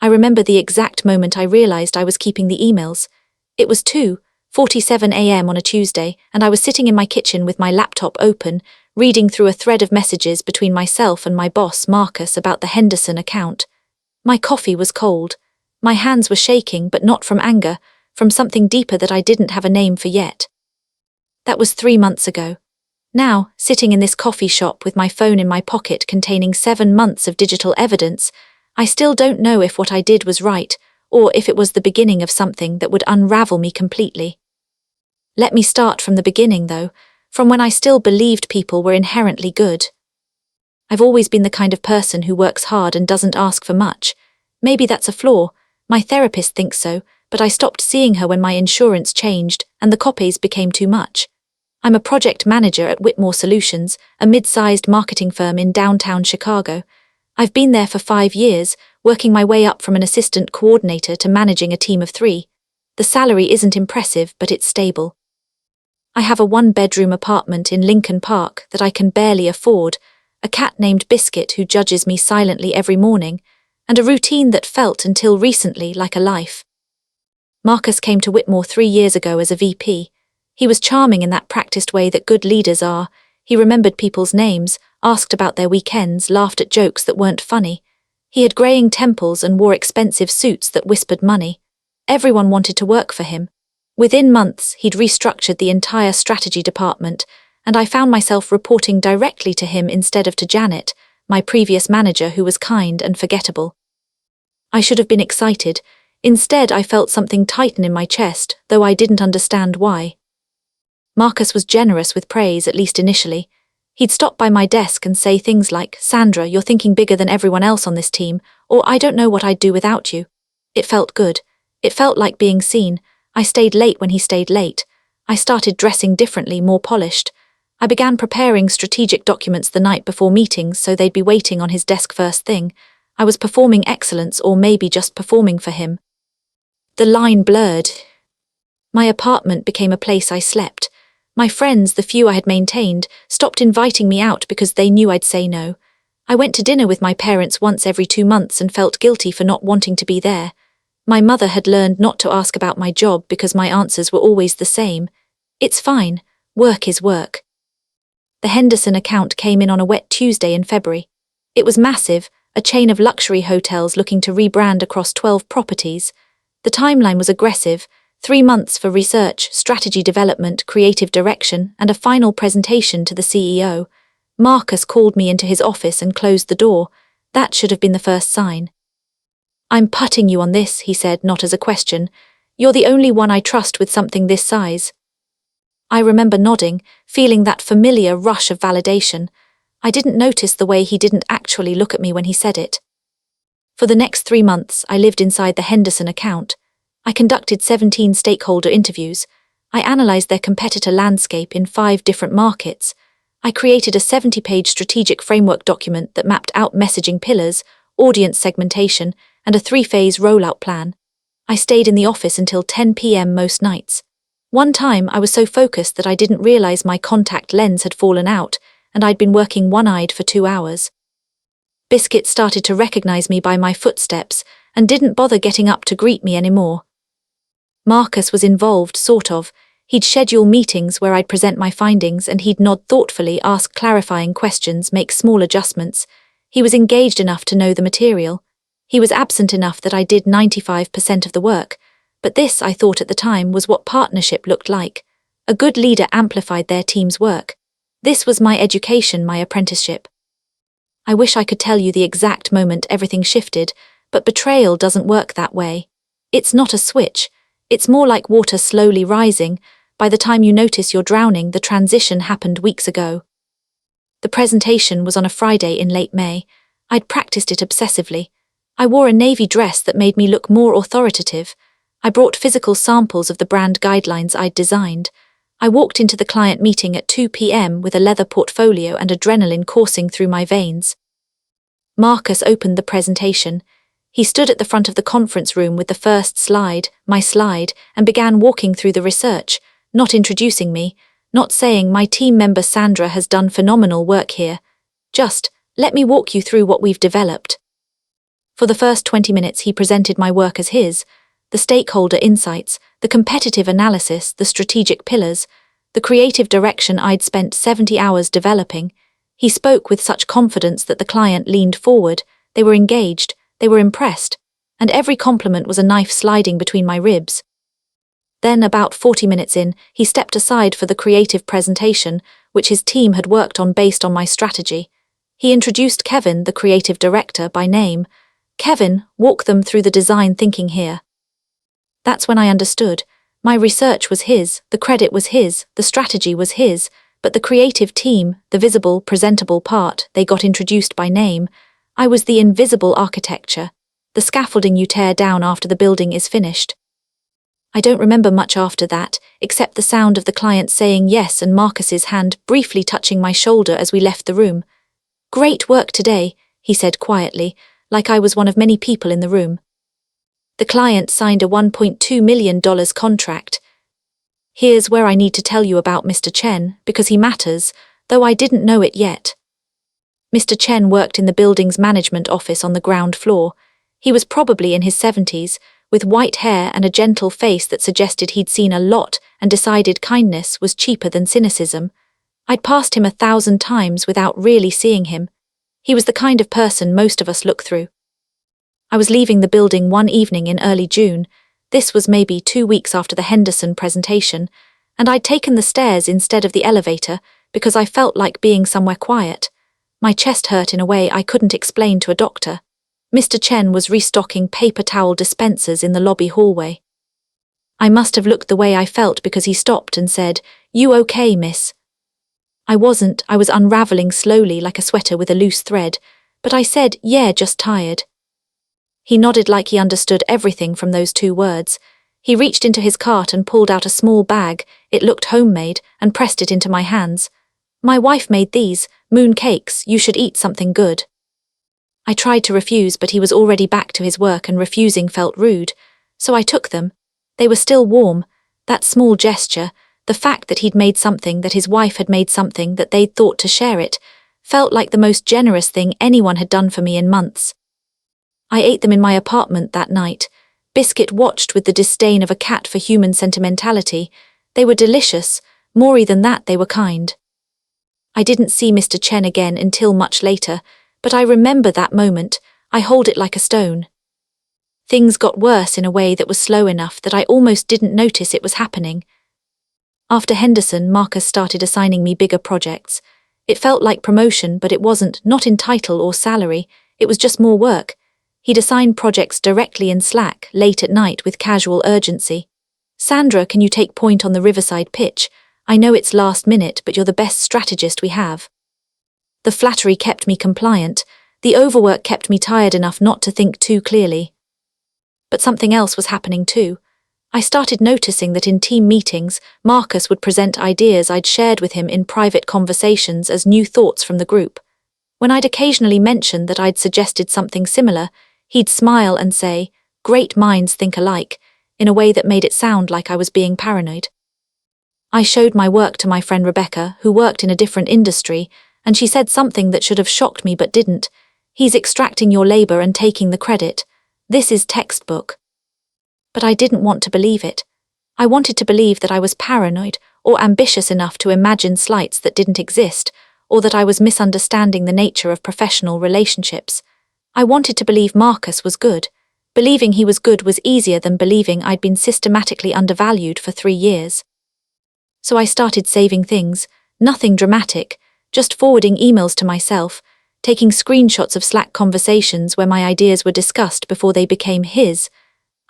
I remember the exact moment I realized I was keeping the emails. It was 2:47 a.m. on a Tuesday, and I was sitting in my kitchen with my laptop open, reading through a thread of messages between myself and my boss, Marcus, about the Henderson account. My coffee was cold. My hands were shaking, but not from anger, from something deeper that I didn't have a name for yet. That was 3 months ago. Now, sitting in this coffee shop with my phone in my pocket containing 7 months of digital evidence, I still don't know if what I did was right, or if it was the beginning of something that would unravel me completely. Let me start from the beginning, though, from when I still believed people were inherently good. I've always been the kind of person who works hard and doesn't ask for much. Maybe that's a flaw. My therapist thinks so, but I stopped seeing her when my insurance changed and the copies became too much. I'm a project manager at Whitmore Solutions, a mid-sized marketing firm in downtown Chicago. I've been there for 5 years, working my way up from an assistant coordinator to managing a team of 3. The salary isn't impressive, but it's stable. I have a 1-bedroom apartment in Lincoln Park that I can barely afford, a cat named Biscuit who judges me silently every morning, and a routine that felt until recently like a life. Marcus came to Whitmore 3 years ago as a VP. He was charming in that practiced way that good leaders are. He remembered people's names, asked about their weekends, laughed at jokes that weren't funny. He had graying temples and wore expensive suits that whispered money. Everyone wanted to work for him. Within months, he'd restructured the entire strategy department, and I found myself reporting directly to him instead of to Janet, my previous manager who was kind and forgettable. I should have been excited. Instead, I felt something tighten in my chest, though I didn't understand why. Marcus was generous with praise, at least initially. He'd stop by my desk and say things like, "Sandra, you're thinking bigger than everyone else on this team," or "I don't know what I'd do without you." It felt good. It felt like being seen. I stayed late when he stayed late. I started dressing differently, more polished. I began preparing strategic documents the night before meetings so they'd be waiting on his desk first thing. I was performing excellence, or maybe just performing for him. The line blurred. My apartment became a place I slept. My friends, the few I had maintained, stopped inviting me out because they knew I'd say no. I went to dinner with my parents once every 2 months and felt guilty for not wanting to be there. My mother had learned not to ask about my job because my answers were always the same. It's fine. Work is work. The Henderson account came in on a wet Tuesday in February. It was massive, a chain of luxury hotels looking to rebrand across 12 properties. The timeline was aggressive. 3 months for research, strategy development, creative direction, and a final presentation to the CEO. Marcus called me into his office and closed the door. That should have been the first sign. "I'm putting you on this," he said, not as a question. "You're the only one I trust with something this size." I remember nodding, feeling that familiar rush of validation. I didn't notice the way he didn't actually look at me when he said it. For the next 3 months, I lived inside the Henderson account. I conducted 17 stakeholder interviews. I analyzed their competitor landscape in 5 different markets. I created a 70-page strategic framework document that mapped out messaging pillars, audience segmentation, and a 3-phase rollout plan. I stayed in the office until 10 p.m. most nights. One time, I was so focused that I didn't realize my contact lens had fallen out, and I'd been working one-eyed for 2 hours. Biscuit started to recognize me by my footsteps and didn't bother getting up to greet me anymore. Marcus was involved, sort of. He'd schedule meetings where I'd present my findings and he'd nod thoughtfully, ask clarifying questions, make small adjustments. He was engaged enough to know the material. He was absent enough that I did 95% of the work. But this, I thought at the time, was what partnership looked like. A good leader amplified their team's work. This was my education, my apprenticeship. I wish I could tell you the exact moment everything shifted, but betrayal doesn't work that way. It's not a switch. It's more like water slowly rising. By the time you notice you're drowning, the transition happened weeks ago. The presentation was on a Friday in late May. I'd practiced it obsessively. I wore a navy dress that made me look more authoritative. I brought physical samples of the brand guidelines I'd designed. I walked into the client meeting at 2 p.m. with a leather portfolio and adrenaline coursing through my veins. Marcus opened the presentation. He stood at the front of the conference room with the first slide, my slide, and began walking through the research, not introducing me, not saying my team member Sandra has done phenomenal work here. Just, let me walk you through what we've developed. For the first 20 minutes he presented my work as his, the stakeholder insights, the competitive analysis, the strategic pillars, the creative direction I'd spent 70 hours developing. He spoke with such confidence that the client leaned forward, they were engaged, they were impressed, and every compliment was a knife sliding between my ribs. Then, about 40 minutes in, he stepped aside for the creative presentation, which his team had worked on based on my strategy. He introduced Kevin, the creative director, by name. Kevin, walk them through the design thinking here. That's when I understood. My research was his, the credit was his, the strategy was his, but the creative team, the visible, presentable part, they got introduced by name. I was the invisible architecture, the scaffolding you tear down after the building is finished. I don't remember much after that, except the sound of the client saying yes and Marcus's hand briefly touching my shoulder as we left the room. "Great work today," he said quietly, like I was one of many people in the room. The client signed a $1.2 million contract. Here's where I need to tell you about Mr. Chen, because he matters, though I didn't know it yet. Mr. Chen worked in the building's management office on the ground floor. He was probably in his 70s, with white hair and a gentle face that suggested he'd seen a lot and decided kindness was cheaper than cynicism. I'd passed him 1,000 times without really seeing him. He was the kind of person most of us look through. I was leaving the building one evening in early June. This was maybe 2 weeks after the Henderson presentation, and I'd taken the stairs instead of the elevator because I felt like being somewhere quiet. My chest hurt in a way I couldn't explain to a doctor. Mr. Chen was restocking paper towel dispensers in the lobby hallway. I must have looked the way I felt because he stopped and said, "You okay, miss?" I wasn't, I was unraveling slowly like a sweater with a loose thread, but I said, "Yeah, just tired." He nodded like he understood everything from those 2 words. He reached into his cart and pulled out a small bag, it looked homemade, and pressed it into my hands. "My wife made these, moon cakes, you should eat something good." I tried to refuse, but he was already back to his work and refusing felt rude, so I took them. They were still warm. That small gesture, the fact that he'd made something, that his wife had made something, that they'd thought to share it, felt like the most generous thing anyone had done for me in months. I ate them in my apartment that night. Biscuit watched with the disdain of a cat for human sentimentality. They were delicious. More than that, they were kind. I didn't see Mr. Chen again until much later, but I remember that moment. I hold it like a stone. Things got worse in a way that was slow enough that I almost didn't notice it was happening. After Henderson, Marcus started assigning me bigger projects. It felt like promotion, but it wasn't, not in title or salary. It was just more work. He'd assign projects directly in Slack, late at night with casual urgency. "Sandra, can you take point on the Riverside pitch? I know it's last minute, but you're the best strategist we have." The flattery kept me compliant. The overwork kept me tired enough not to think too clearly. But something else was happening too. I started noticing that in team meetings, Marcus would present ideas I'd shared with him in private conversations as new thoughts from the group. When I'd occasionally mentioned that I'd suggested something similar, he'd smile and say, "Great minds think alike," in a way that made it sound like I was being paranoid. I showed my work to my friend Rebecca, who worked in a different industry, and she said something that should have shocked me but didn't. "He's extracting your labor and taking the credit. This is textbook." But I didn't want to believe it. I wanted to believe that I was paranoid or ambitious enough to imagine slights that didn't exist, or that I was misunderstanding the nature of professional relationships. I wanted to believe Marcus was good. Believing he was good was easier than believing I'd been systematically undervalued for 3 years. So I started saving things, nothing dramatic, just forwarding emails to myself, taking screenshots of Slack conversations where my ideas were discussed before they became his.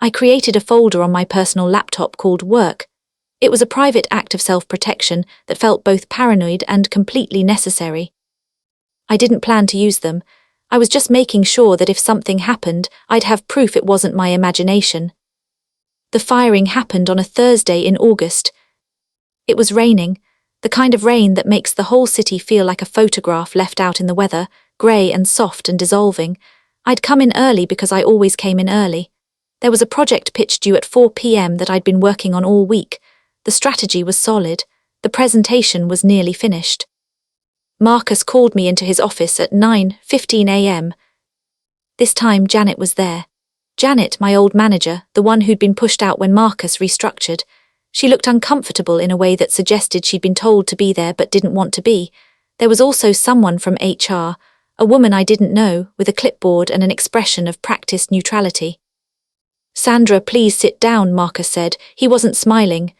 I created a folder on my personal laptop called Work. It was a private act of self-protection that felt both paranoid and completely necessary. I didn't plan to use them. I was just making sure that if something happened, I'd have proof it wasn't my imagination. The firing happened on a Thursday in August. It was raining, the kind of rain that makes the whole city feel like a photograph left out in the weather, grey and soft and dissolving. I'd come in early because I always came in early. There was a project pitch due at 4 p.m. that I'd been working on all week. The strategy was solid. The presentation was nearly finished. Marcus called me into his office at 9:15 a.m. This time, Janet was there. Janet, my old manager, the one who'd been pushed out when Marcus restructured. She looked uncomfortable in a way that suggested she'd been told to be there but didn't want to be. There was also someone from HR, a woman I didn't know, with a clipboard and an expression of practiced neutrality. "Sandra, please sit down," Marcus said. He wasn't smiling.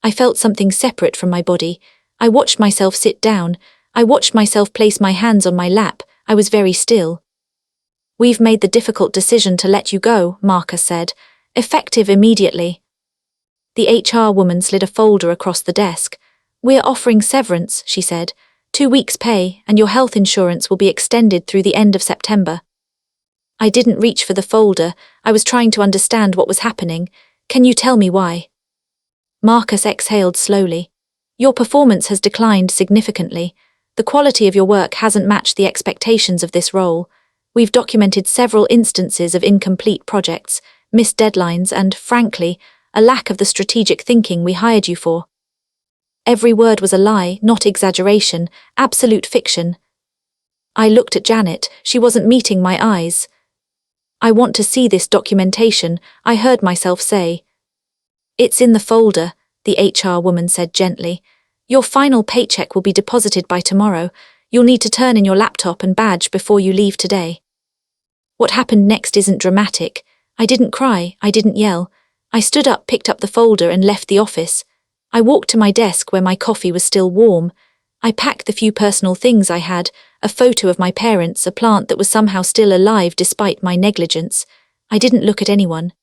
I felt something separate from my body. I watched myself sit down. I watched myself place my hands on my lap. I was very still. "We've made the difficult decision to let you go," Marcus said, effective immediately. The HR woman slid a folder across the desk. "We're offering severance," she said. 2 weeks' pay, and your health insurance will be extended through the end of September." I didn't reach for the folder. I was trying to understand what was happening. "Can you tell me why?" Marcus exhaled slowly. "Your performance has declined significantly. The quality of your work hasn't matched the expectations of this role. We've documented several instances of incomplete projects, missed deadlines, and, frankly, a lack of the strategic thinking we hired you for." Every word was a lie, not exaggeration, absolute fiction. I looked at Janet. She wasn't meeting my eyes. "I want to see this documentation," I heard myself say. "It's in the folder," the HR woman said gently. "Your final paycheck will be deposited by tomorrow. You'll need to turn in your laptop and badge before you leave today." What happened next isn't dramatic. I didn't cry, I didn't yell. I stood up, picked up the folder, and left the office. I walked to my desk where my coffee was still warm. I packed the few personal things I had, a photo of my parents, a plant that was somehow still alive despite my negligence. I didn't look at anyone.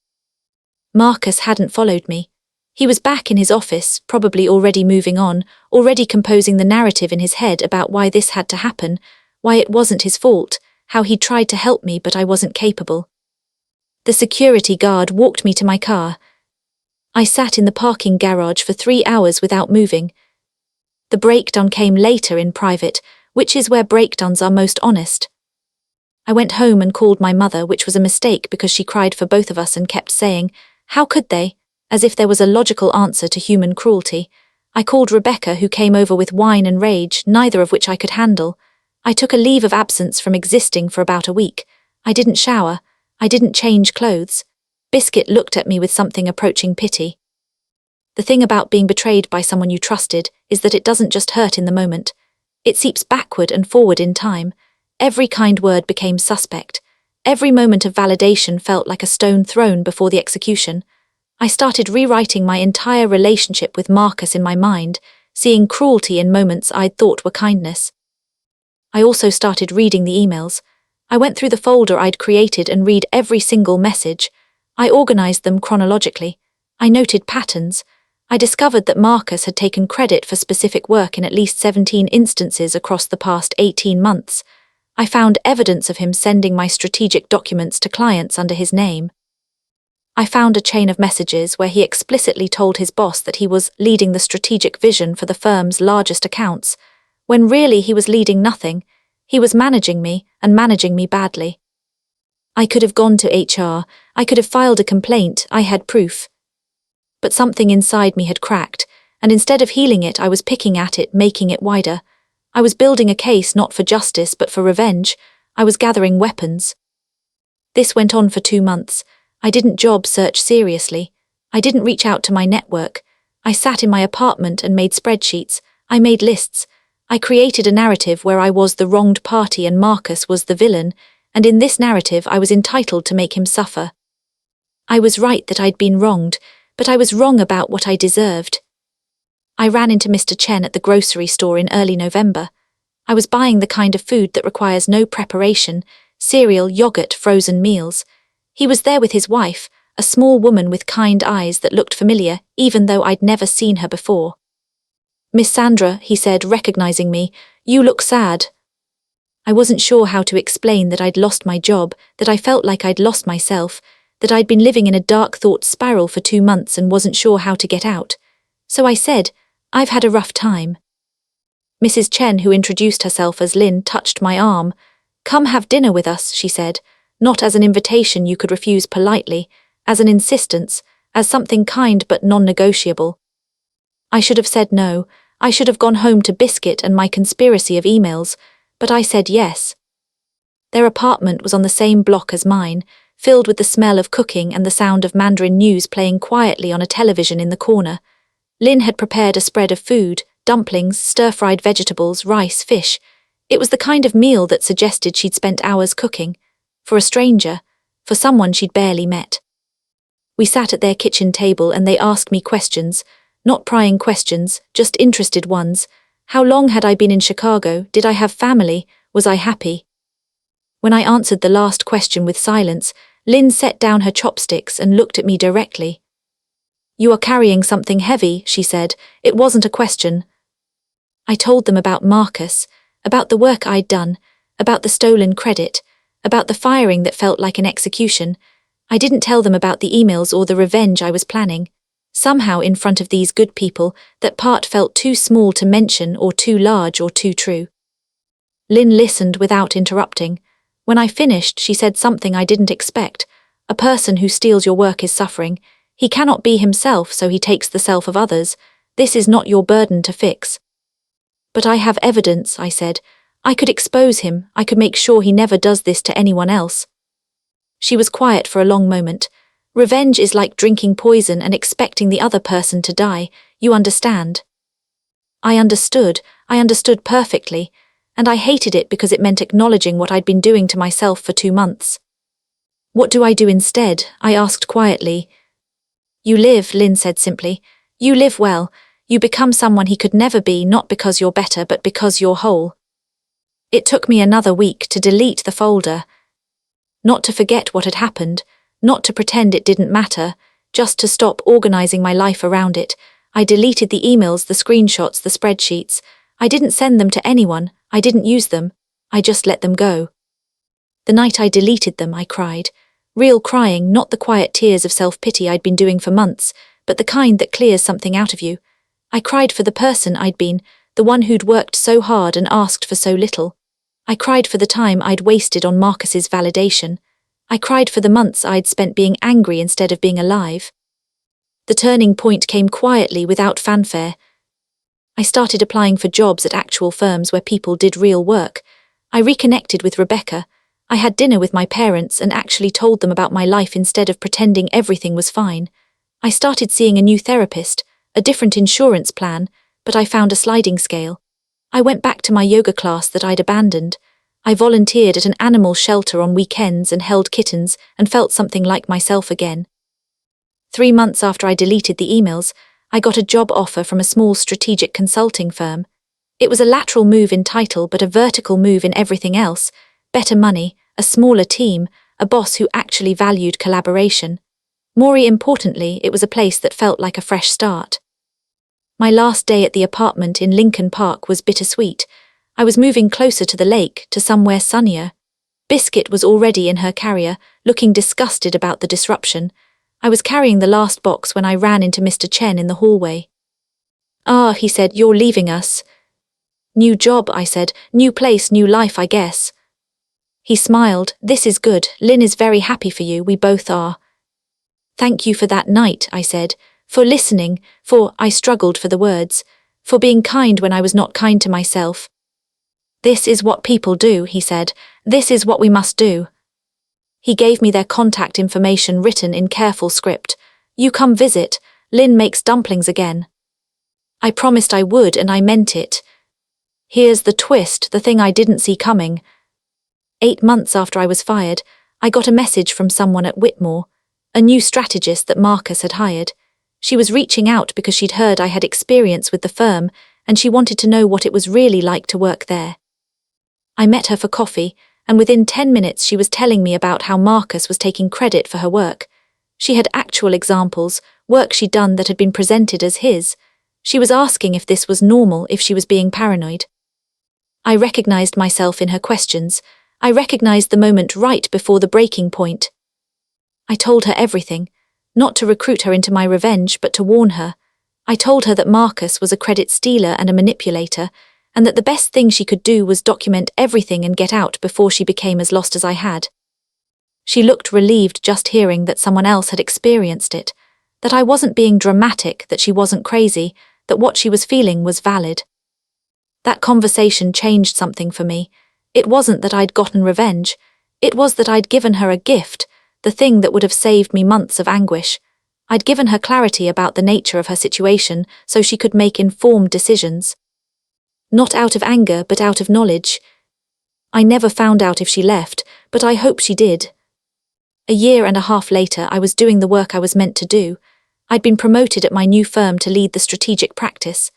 Marcus hadn't followed me. He was back in his office, probably already moving on, already composing the narrative in his head about why this had to happen, why it wasn't his fault, how he'd tried to help me but I wasn't capable. The security guard walked me to my car. I sat in the parking garage for 3 hours without moving. The breakdown came later in private, which is where breakdowns are most honest. I went home and called my mother, which was a mistake because she cried for both of us and kept saying, "How could they?" as if there was a logical answer to human cruelty. I called Rebecca, who came over with wine and rage, neither of which I could handle. I took a leave of absence from existing for about a week. I didn't shower. I didn't change clothes. Biscuit looked at me with something approaching pity. The thing about being betrayed by someone you trusted is that it doesn't just hurt in the moment. It seeps backward and forward in time. Every kind word became suspect. Every moment of validation felt like a stone thrown before the execution. I started rewriting my entire relationship with Marcus in my mind, seeing cruelty in moments I'd thought were kindness. I also started reading the emails. I went through the folder I'd created and read every single message. I organized them chronologically. I noted patterns. I discovered that Marcus had taken credit for specific work in at least 17 instances across the past 18 months. I found evidence of him sending my strategic documents to clients under his name. I found a chain of messages where he explicitly told his boss that he was leading the strategic vision for the firm's largest accounts, when really he was leading nothing. He was managing me, and managing me badly. I could have gone to HR, I could have filed a complaint, I had proof. But something inside me had cracked, and instead of healing it, I was picking at it, making it wider. I was building a case not for justice but for revenge. I was gathering weapons. This went on for 2 months. I didn't job search seriously. I didn't reach out to my network. I sat in my apartment and made spreadsheets. I made lists. I created a narrative where I was the wronged party and Marcus was the villain, and in this narrative I was entitled to make him suffer. I was right that I'd been wronged, but I was wrong about what I deserved. I ran into Mr. Chen at the grocery store in early November. I was buying the kind of food that requires no preparation: cereal, yogurt, frozen meals. He was there with his wife, a small woman with kind eyes that looked familiar, even though I'd never seen her before. "Miss Sandra," he said, recognizing me, "you look sad." I wasn't sure how to explain that I'd lost my job, that I felt like I'd lost myself, that I'd been living in a dark thought spiral for 2 months and wasn't sure how to get out. So I said, "I've had a rough time." Mrs. Chen, who introduced herself as Lynn, touched my arm. "Come have dinner with us," she said, not as an invitation you could refuse politely, as an insistence, as something kind but non-negotiable. I should have said no. I should have gone home to Biscuit and my conspiracy of emails, but I said yes. Their apartment was on the same block as mine, filled with the smell of cooking and the sound of Mandarin news playing quietly on a television in the corner. Lynn had prepared a spread of food, dumplings, stir-fried vegetables, rice, fish. It was the kind of meal that suggested she'd spent hours cooking. For a stranger, for someone she'd barely met. We sat at their kitchen table and they asked me questions, not prying questions, just interested ones. How long had I been in Chicago? Did I have family? Was I happy? When I answered the last question with silence, Lynn set down her chopsticks and looked at me directly. "You are carrying something heavy," she said. It wasn't a question. I told them about Marcus, about the work I'd done, about the stolen credit, about the firing that felt like an execution. I didn't tell them about the emails or the revenge I was planning. Somehow in front of these good people, that part felt too small to mention or too large or too true. Lynn listened without interrupting. When I finished, she said something I didn't expect. "A person who steals your work is suffering. He cannot be himself, so he takes the self of others. This is not your burden to fix." "But I have evidence," I said. "I could expose him. I could make sure he never does this to anyone else." She was quiet for a long moment. "Revenge is like drinking poison and expecting the other person to die. You understand?" I understood perfectly, and I hated it because it meant acknowledging what I'd been doing to myself for 2 months. "What do I do instead?" I asked quietly. "You live," Lynn said simply. "You live well. You become someone he could never be, not because you're better, but because you're whole." It took me another week to delete the folder. Not to forget what had happened, not to pretend it didn't matter, just to stop organizing my life around it. I deleted the emails, the screenshots, the spreadsheets. I didn't send them to anyone. I didn't use them. I just let them go. The night I deleted them, I cried. Real crying, not the quiet tears of self-pity I'd been doing for months, but the kind that clears something out of you. I cried for the person I'd been, the one who'd worked so hard and asked for so little. I cried for the time I'd wasted on Marcus's validation. I cried for the months I'd spent being angry instead of being alive. The turning point came quietly, without fanfare. I started applying for jobs at actual firms where people did real work. I reconnected with Rebecca. I had dinner with my parents and actually told them about my life instead of pretending everything was fine. I started seeing a new therapist, a different insurance plan, but I found a sliding scale. I went back to my yoga class that I'd abandoned. I volunteered at an animal shelter on weekends and held kittens and felt something like myself again. 3 months after I deleted the emails, I got a job offer from a small strategic consulting firm. It was a lateral move in title but a vertical move in everything else. Better money, a smaller team, a boss who actually valued collaboration. More importantly, it was a place that felt like a fresh start. My last day at the apartment in Lincoln Park was bittersweet. I was moving closer to the lake, to somewhere sunnier. Biscuit was already in her carrier, looking disgusted about the disruption. I was carrying the last box when I ran into Mr. Chen in the hallway. "Ah," he said, "you're leaving us." "New job," I said. "New place, new life, I guess." He smiled. "This is good. Lynn is very happy for you, we both are." "Thank you for that night," I said. "For listening, I struggled for the words, for being kind when I was not kind to myself." "This is what people do," he said. "This is what we must do." He gave me their contact information written in careful script. "You come visit. Lynn makes dumplings again." I promised I would, and I meant it. Here's the twist, the thing I didn't see coming. 8 months after I was fired, I got a message from someone at Whitmore, a new strategist that Marcus had hired. She was reaching out because she'd heard I had experience with the firm, and she wanted to know what it was really like to work there. I met her for coffee, and within 10 minutes she was telling me about how Marcus was taking credit for her work. She had actual examples, work she'd done that had been presented as his. She was asking if this was normal, if she was being paranoid. I recognized myself in her questions. I recognized the moment right before the breaking point. I told her everything, not to recruit her into my revenge, but to warn her. I told her that Marcus was a credit stealer and a manipulator, and that the best thing she could do was document everything and get out before she became as lost as I had. She looked relieved just hearing that someone else had experienced it, that I wasn't being dramatic, that she wasn't crazy, that what she was feeling was valid. That conversation changed something for me. It wasn't that I'd gotten revenge, It was that I'd given her a gift, the thing that would have saved me months of anguish. I'd given her clarity about the nature of her situation so she could make informed decisions. Not out of anger, but out of knowledge. I never found out if she left, but I hope she did. A year and a half later, I was doing the work I was meant to do. I'd been promoted at my new firm to lead the strategic practice.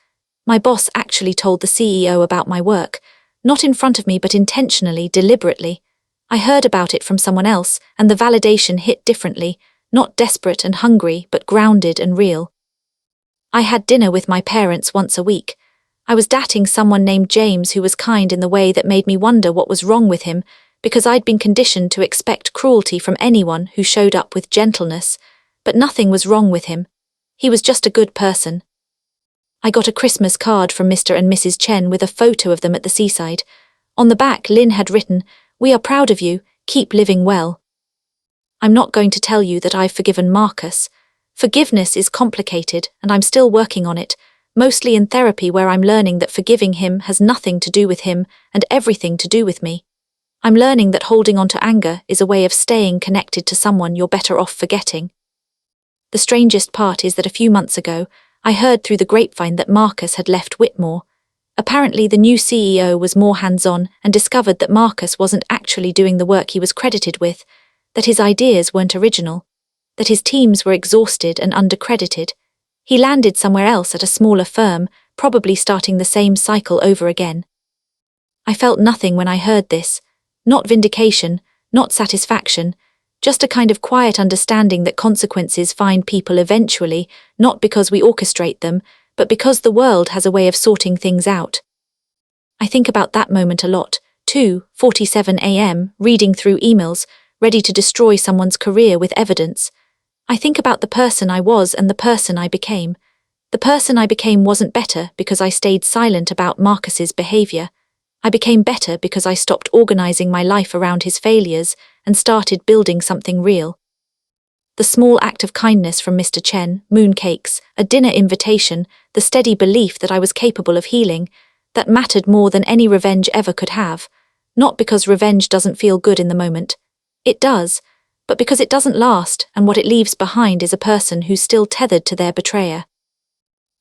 My boss actually told the CEO about my work, not in front of me but intentionally, deliberately. I heard about it from someone else, and the validation hit differently, not desperate and hungry, but grounded and real. I had dinner with my parents once a week. I was dating someone named James who was kind in the way that made me wonder what was wrong with him, because I'd been conditioned to expect cruelty from anyone who showed up with gentleness, but nothing was wrong with him. He was just a good person. I got a Christmas card from Mr. and Mrs. Chen with a photo of them at the seaside. On the back, Lynn had written, "We are proud of you, keep living well." I'm not going to tell you that I've forgiven Marcus. Forgiveness is complicated, and I'm still working on it, mostly in therapy where I'm learning that forgiving him has nothing to do with him and everything to do with me. I'm learning that holding on to anger is a way of staying connected to someone you're better off forgetting. The strangest part is that a few months ago, I heard through the grapevine that Marcus had left Whitmore. Apparently the new CEO was more hands-on and discovered that Marcus wasn't actually doing the work he was credited with, that his ideas weren't original, that his teams were exhausted and undercredited. He landed somewhere else at a smaller firm, probably starting the same cycle over again. I felt nothing when I heard this, not vindication, not satisfaction, just a kind of quiet understanding that consequences find people eventually, not because we orchestrate them, but because the world has a way of sorting things out. I think about that moment a lot, 2:47 a.m., reading through emails, ready to destroy someone's career with evidence. I think about the person I was and the person I became. The person I became wasn't better because I stayed silent about Marcus's behavior. I became better because I stopped organizing my life around his failures and started building something real. The small act of kindness from Mr. Chen, mooncakes, a dinner invitation, the steady belief that I was capable of healing, that mattered more than any revenge ever could have. Not because revenge doesn't feel good in the moment. It does, but because it doesn't last, and what it leaves behind is a person who's still tethered to their betrayer.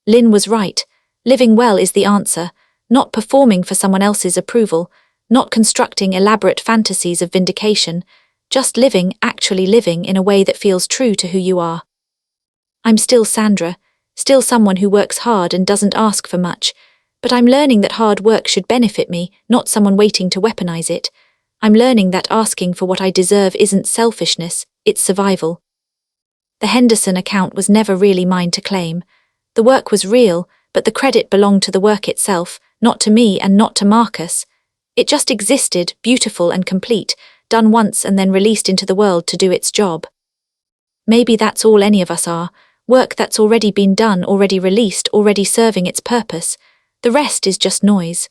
Lynn was right. Living well is the answer, not performing for someone else's approval, not constructing elaborate fantasies of vindication, just living, actually living in a way that feels true to who you are. I'm still Sandra, still someone who works hard and doesn't ask for much, but I'm learning that hard work should benefit me, not someone waiting to weaponize it. I'm learning that asking for what I deserve isn't selfishness, it's survival. The Henderson account was never really mine to claim. The work was real, but the credit belonged to the work itself, not to me and not to Marcus. It just existed, beautiful and complete, done once and then released into the world to do its job. Maybe that's all any of us are, work that's already been done, already released, already serving its purpose. The rest is just noise.